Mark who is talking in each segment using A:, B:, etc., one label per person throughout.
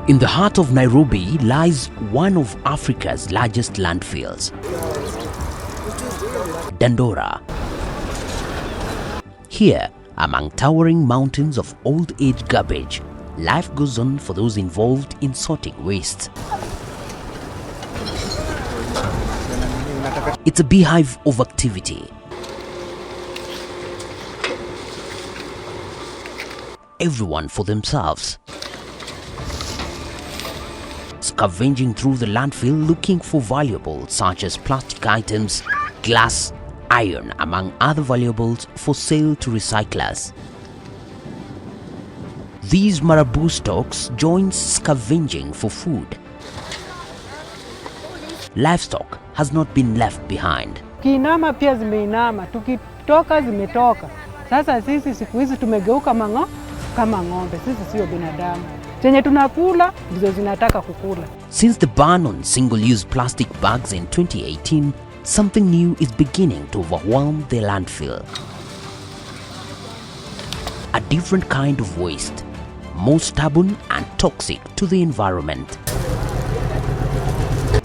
A: In the heart of Nairobi lies one of Africa's largest landfills, Dandora. Here, among towering mountains of old-age garbage, life goes on for those involved in sorting waste. It's a beehive of activity. Everyone for themselves. Scavenging through the landfill looking for valuables such as plastic items, glass, iron, among other valuables for sale to recyclers. These marabou stocks join scavenging for food. Livestock has not been left behind.
B: Kiinama pia zimeinama, tukitoka zimetoka. Sasa sisi siku hizi tumegeuka kama ng'ombe, sisi sio binadamu. Chenye tunakula ndizo zinataka kukula.
A: Since the ban on single-use plastic bags in 2018, something new is beginning to overwhelm the landfill. A different kind of waste, more stubborn and toxic to the environment.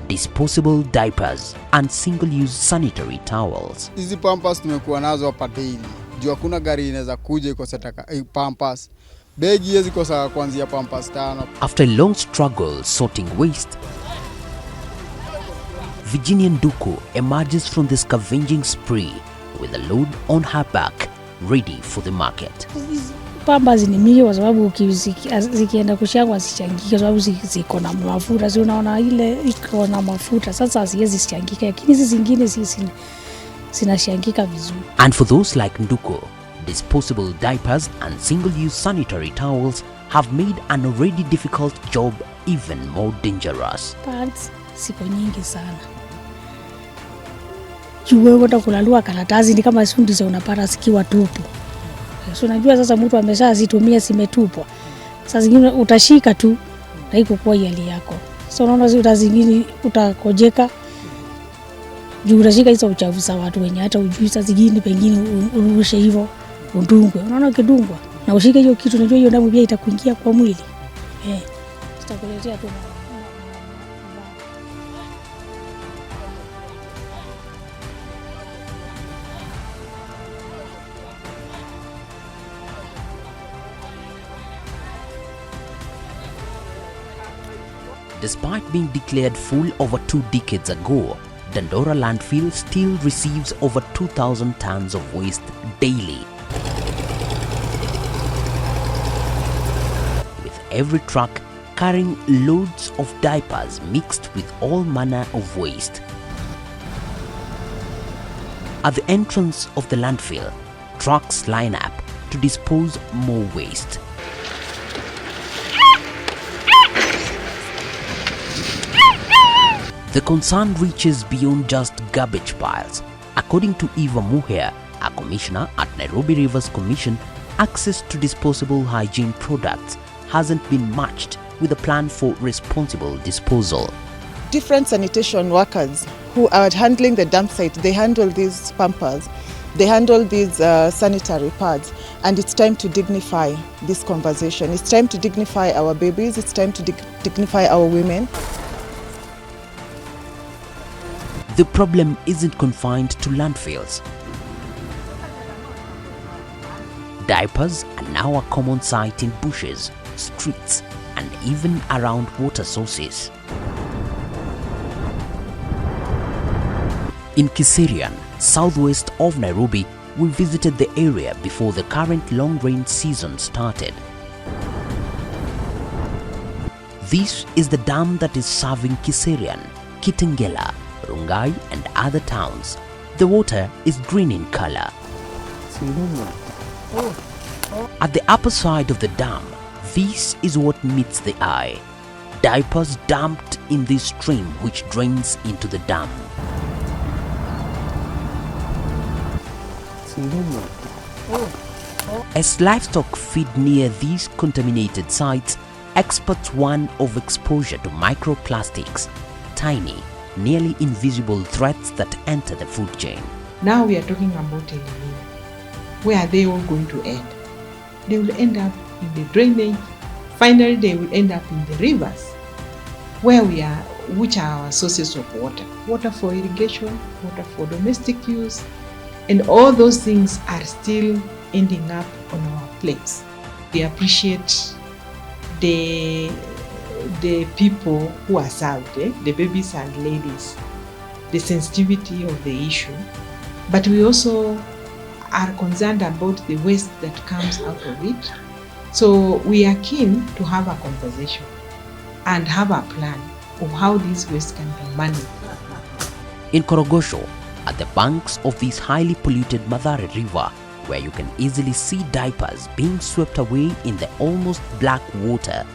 A: Disposable diapers and single-use sanitary towels.
C: Hizi pampers tumekuwa nazo hapa daily. Juu hakuna gari inaweza kuja ikosataka pampers. Begi hizi kosa kuanzia pampers 5.
A: After a long struggle sorting waste, Virginia Nduku emerges from the scavenging spree with a load on her back, ready for the market.
D: Pampers ni mingi kwa sababu zikienda kushangwa zisichangike kwa sababu ziko na mafuta. Si unaona ile iko na mafuta, sasa haziwezi zisichangike, lakini hizi zingine zinashangika vizuri.
A: And for those like Nduku, disposable diapers and single-use sanitary towels have made an already difficult job even more dangerous.
D: Pads siko nyingi sana. Wewe utakulalua karatasi ni kama sundi za unapata zikiwa tupu. So unajua sasa mtu ameshazitumia zimetupwa. Sasa zingine utashika tu na iko kwa hali yako. So unaona zile zingine utakojeka. Juu utashika hizo uchafu za watu wenye hata ujui sasa zingine pengine urushe hivyo undungwe. Unaona kidungwa na ushike hiyo kitu unajua hiyo damu pia itakuingia kwa mwili. Tutakuletea tu.
A: Despite being declared full over 2 decades ago, Dandora landfill still receives over 2,000 tons of waste daily. With every truck carrying loads of diapers mixed with all manner of waste. At the entrance of the landfill, trucks line up to dispose more waste. The concern reaches beyond just garbage piles. According to Eva Muher, a commissioner at Nairobi Rivers Commission, access to disposable hygiene products hasn't been matched with a plan for responsible disposal.
E: Different sanitation workers who are handling the dump site, they handle these pampers, they handle these sanitary pads, and it's time to dignify this conversation. It's time to dignify our babies, it's time to dignify our women.
A: The problem isn't confined to landfills. Diapers are now a common sight in bushes, streets, and even around water sources. In Kiserian, southwest of Nairobi, we visited the area before the current long rain season started. This is the dam that is serving Kiserian, Kitengela, Rungai and other towns. The water is green in color. At the upper side of the dam, this is what meets the eye. Diapers dumped in this stream which drains into the dam. As livestock feed near these contaminated sites, experts warn of exposure to microplastics, tiny, nearly invisible threats that enter the food chain.
F: Now we are talking about El Nino. Where are they all going to end? They will end up in the drainage finally they will end up in the rivers where we are, which are our sources of water. Water for irrigation, water for domestic use, and all those things are still ending up on our plates. We appreciate the people who are served, the babies and ladies, the sensitivity of the issue, but we also are concerned about the waste that comes out of it. So we are keen to have a conversation and have a plan of how this waste can be managed.
A: In Korogocho, at the banks of this highly polluted Mathare River, where you can easily see diapers being swept away in the almost black water.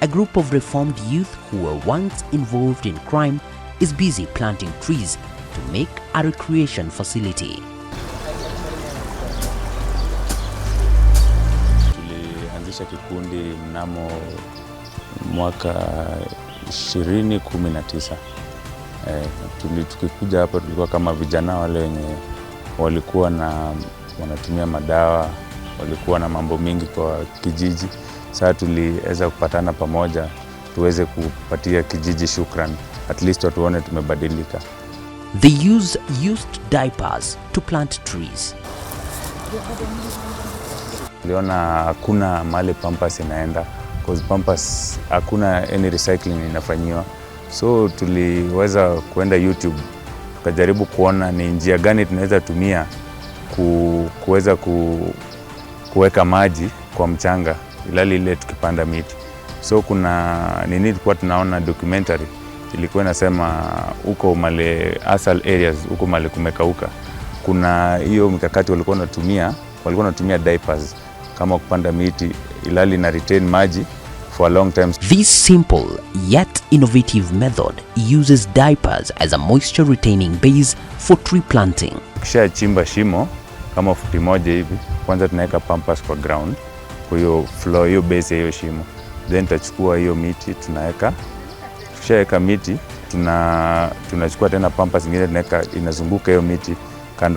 A: A group of reformed youth who were once involved in crime is busy planting trees to make a recreation facility.
G: Tulianzisha kikundi mnamo mwaka 2019. Tukikuja hapa tulikuwa kama vijana wale wenye walikuwa wanatumia madawa, walikuwa na mambo mingi kwa kijiji. Sasa tuliweza kupatana pamoja tuweze kupatia kijiji shukrani, at least watuone tumebadilika.
A: They used diapers to plant trees.
G: Tuliona hakuna mahali pampers inaenda, because pampers hakuna any recycling inafanyiwa. So tuliweza kuenda YouTube tukajaribu kuona ni njia gani tunaweza tumia kuweza kuweka maji kwa mchanga ilali ile tukipanda miti. So kuna nini tulikuwa tunaona documentary ilikuwa inasema huko male asal areas, huko male kumekauka, kuna hiyo mikakati walikuwa wanatumia diapers kama kupanda miti ilali na retain maji for a long time.
A: This simple yet innovative method uses diapers as a moisture retaining base for tree planting.
G: Kisha chimba shimo kama futi moja hivi, kwanza tunaweka pampers kwa ground, kwa hiyo floor, hiyo base ya hiyo shimo. Then tutachukua hiyo miti tunaweka. Tukishaweka miti tunachukua tena pampers zingine tunaweka, inazunguka hiyo miti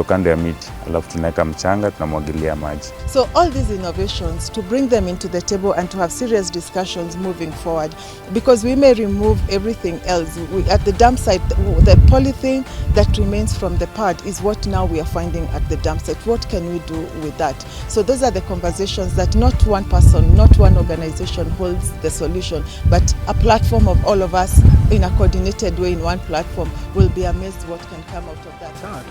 G: kando ya miti, alafu tunaweka mchanga, tunamwagilia maji.
E: So all these innovations, to bring them into the table and to have serious discussions moving forward, because we may remove everything else. At the dump site, the polythene that remains from the pad is what now we are finding at the dump site. What can we do with that? So those are the conversations that not one person, not one organization holds the solution, but a platform of all of us in a coordinated way in one platform. Will be amazed what can come out of that.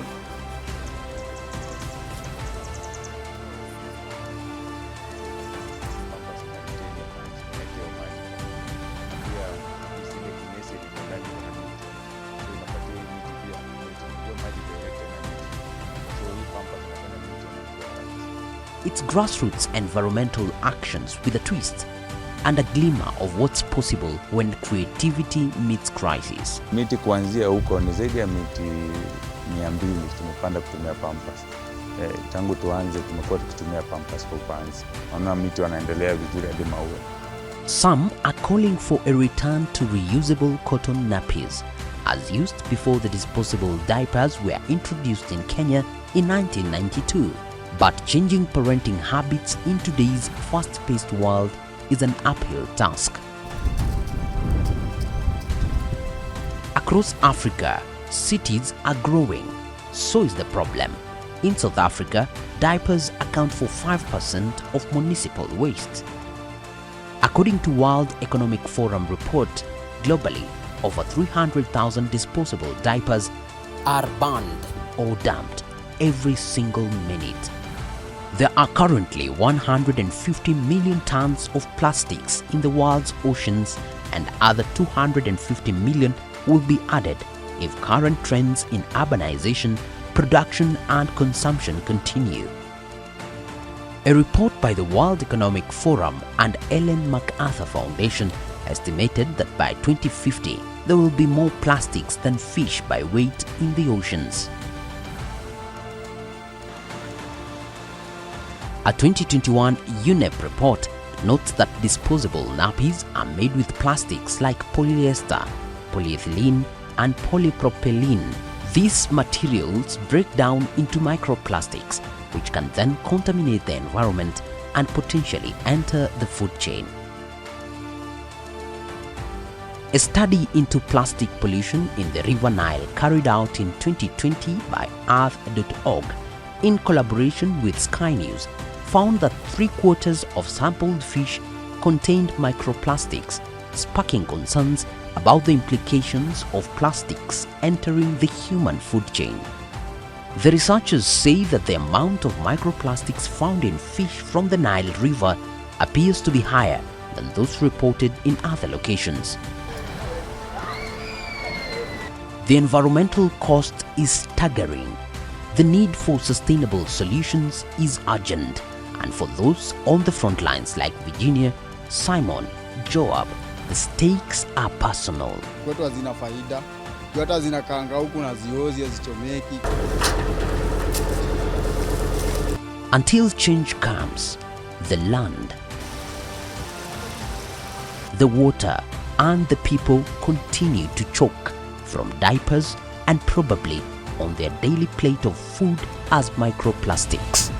A: It's grassroots environmental actions with a twist and a glimmer of what's possible when creativity meets crisis.
G: Miti kuanzia huko ni zaidi ya miti 200 tumepanda kutumia pampers. Tangu tuanze tumekuwa tukitumia pampers kwa upanzi. Naona miti wanaendelea vizuri hadi maua.
A: Some are calling for a return to reusable cotton nappies, as used before the disposable diapers were introduced in Kenya in 1992. But changing parenting habits in today's fast-paced world is an uphill task. Across Africa, cities are growing. So is the problem. In South Africa, diapers account for 5% of municipal waste. According to World Economic Forum report, globally, over 300,000 disposable diapers are burned or dumped every single minute. There are currently 150 million tons of plastics in the world's oceans, and other 250 million will be added if current trends in urbanization, production and consumption continue. A report by the World Economic Forum and Ellen MacArthur Foundation estimated that by 2050 there will be more plastics than fish by weight in the oceans. A 2021 UNEP report notes that disposable nappies are made with plastics like polyester, polyethylene and polypropylene These materials break down into microplastics, which can then contaminate the environment and potentially enter the food chain. A study into plastic pollution in the River Nile carried out in 2020 by Earth.org in collaboration with Sky News found that 3/4 of sampled fish contained microplastics, sparking concerns about the implications of plastics entering the human food chain. The researchers say that the amount of microplastics found in fish from the Nile River appears to be higher than those reported in other locations. The environmental cost is staggering. The need for sustainable solutions is urgent, and for those on the front lines like Virginia, Simon, Joab, the stakes are personal.
C: Kwetu hazina faida, hata zinakaanga huku na ziozi hazichomeki.
A: Until change comes, the land, the water and the people continue to choke from diapers and probably on their daily plate of food as microplastics.